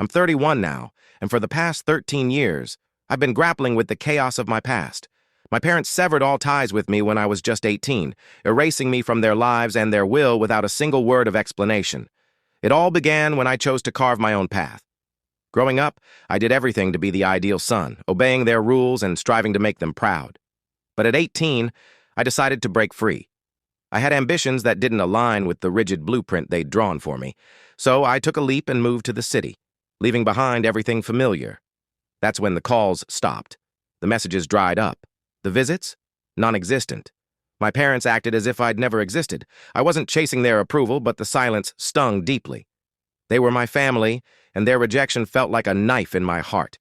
I'm 31 now, and for the past 13 years, I've been grappling with the chaos of my past. My parents severed all ties with me when I was just 18, erasing me from their lives and their will without a single word of explanation. It all began when I chose to carve my own path. Growing up, I did everything to be the ideal son, obeying their rules and striving to make them proud. But at 18, I decided to break free. I had ambitions that didn't align with the rigid blueprint they'd drawn for me, so I took a leap and moved to the city, leaving behind everything familiar. That's when the calls stopped. The messages dried up. The visits? Non-existent. My parents acted as if I'd never existed. I wasn't chasing their approval, but the silence stung deeply. They were my family, and their rejection felt like a knife in my heart.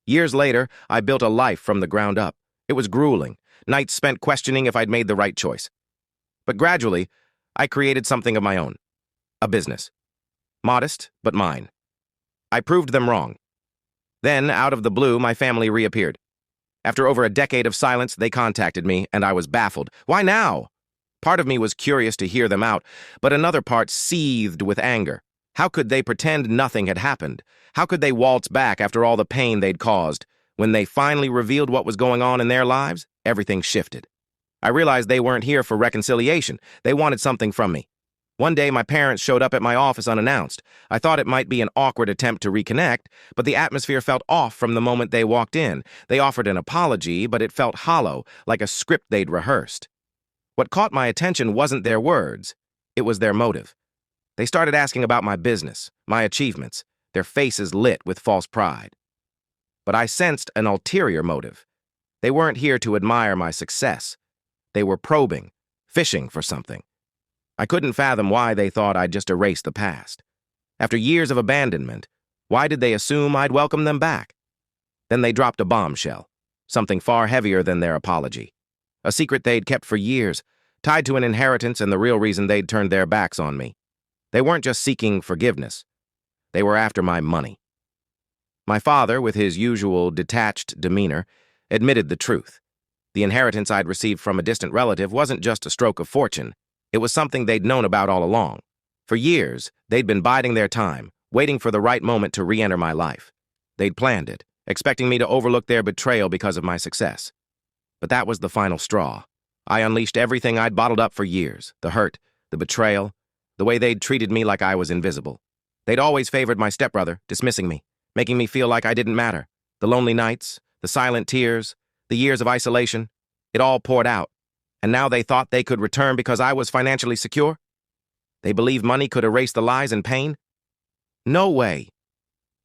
Years later, I built a life from the ground up. It was grueling, nights spent questioning if I'd made the right choice. But gradually, I created something of my own. A business. Modest, but mine. I proved them wrong. Then, out of the blue, my family reappeared. After over a decade of silence, they contacted me, and I was baffled. Why now? Part of me was curious to hear them out, but another part seethed with anger. How could they pretend nothing had happened? How could they waltz back after all the pain they'd caused? When they finally revealed what was going on in their lives, everything shifted. I realized they weren't here for reconciliation. They wanted something from me. One day, my parents showed up at my office unannounced. I thought it might be an awkward attempt to reconnect, but the atmosphere felt off from the moment they walked in. They offered an apology, but it felt hollow, like a script they'd rehearsed. What caught my attention wasn't their words. It was their motive. They started asking about my business, my achievements, their faces lit with false pride. But I sensed an ulterior motive. They weren't here to admire my success. They were probing, fishing for something. I couldn't fathom why they thought I'd just erased the past. After years of abandonment, why did they assume I'd welcome them back? Then they dropped a bombshell, something far heavier than their apology. A secret they'd kept for years, tied to an inheritance and the real reason they'd turned their backs on me. They weren't just seeking forgiveness. They were after my money. My father, with his usual detached demeanor, admitted the truth. The inheritance I'd received from a distant relative wasn't just a stroke of fortune. It was something they'd known about all along. For years, they'd been biding their time, waiting for the right moment to re-enter my life. They'd planned it, expecting me to overlook their betrayal because of my success. But that was the final straw. I unleashed everything I'd bottled up for years, the hurt, the betrayal, the way they'd treated me like I was invisible. They'd always favored my stepbrother, dismissing me, making me feel like I didn't matter. The lonely nights, the silent tears, the years of isolation, it all poured out. And now they thought they could return because I was financially secure? They believed money could erase the lies and pain? No way.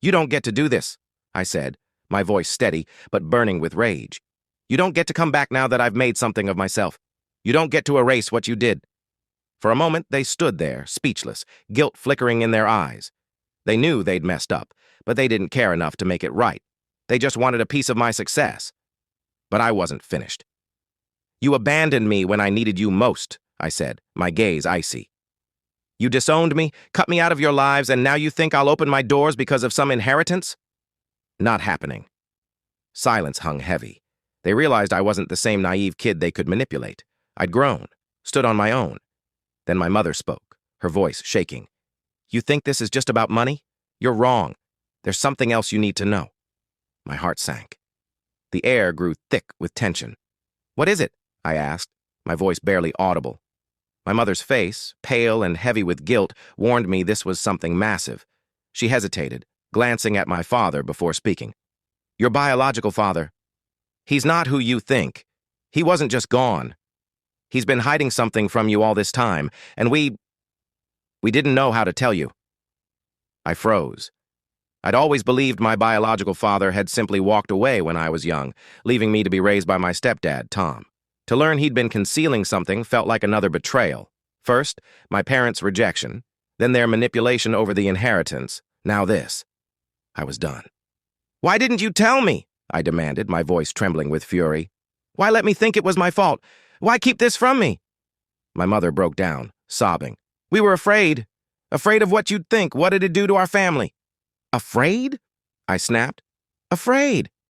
You don't get to do this, I said, my voice steady but burning with rage. You don't get to come back now that I've made something of myself. You don't get to erase what you did. For a moment, they stood there, speechless, guilt flickering in their eyes. They knew they'd messed up, but they didn't care enough to make it right. They just wanted a piece of my success. But I wasn't finished. You abandoned me when I needed you most, I said, my gaze icy. You disowned me, cut me out of your lives, and now you think I'll open my doors because of some inheritance? Not happening. Silence hung heavy. They realized I wasn't the same naive kid they could manipulate. I'd grown, stood on my own. Then my mother spoke, her voice shaking. You think this is just about money? You're wrong. There's something else you need to know. My heart sank. The air grew thick with tension. What is it? I asked, my voice barely audible. My mother's face, pale and heavy with guilt, warned me this was something massive. She hesitated, glancing at my father before speaking. Your biological father. He's not who you think. He wasn't just gone. He's been hiding something from you all this time, and we didn't know how to tell you. I froze. I'd always believed my biological father had simply walked away when I was young, leaving me to be raised by my stepdad, Tom. To learn he'd been concealing something felt like another betrayal. First, my parents' rejection, then their manipulation over the inheritance, now this. I was done. Why didn't you tell me? I demanded, my voice trembling with fury. Why let me think it was my fault? Why keep this from me? My mother broke down, sobbing. We were afraid. Afraid of what you'd think. What did it do to our family? Afraid? I snapped. Afraid.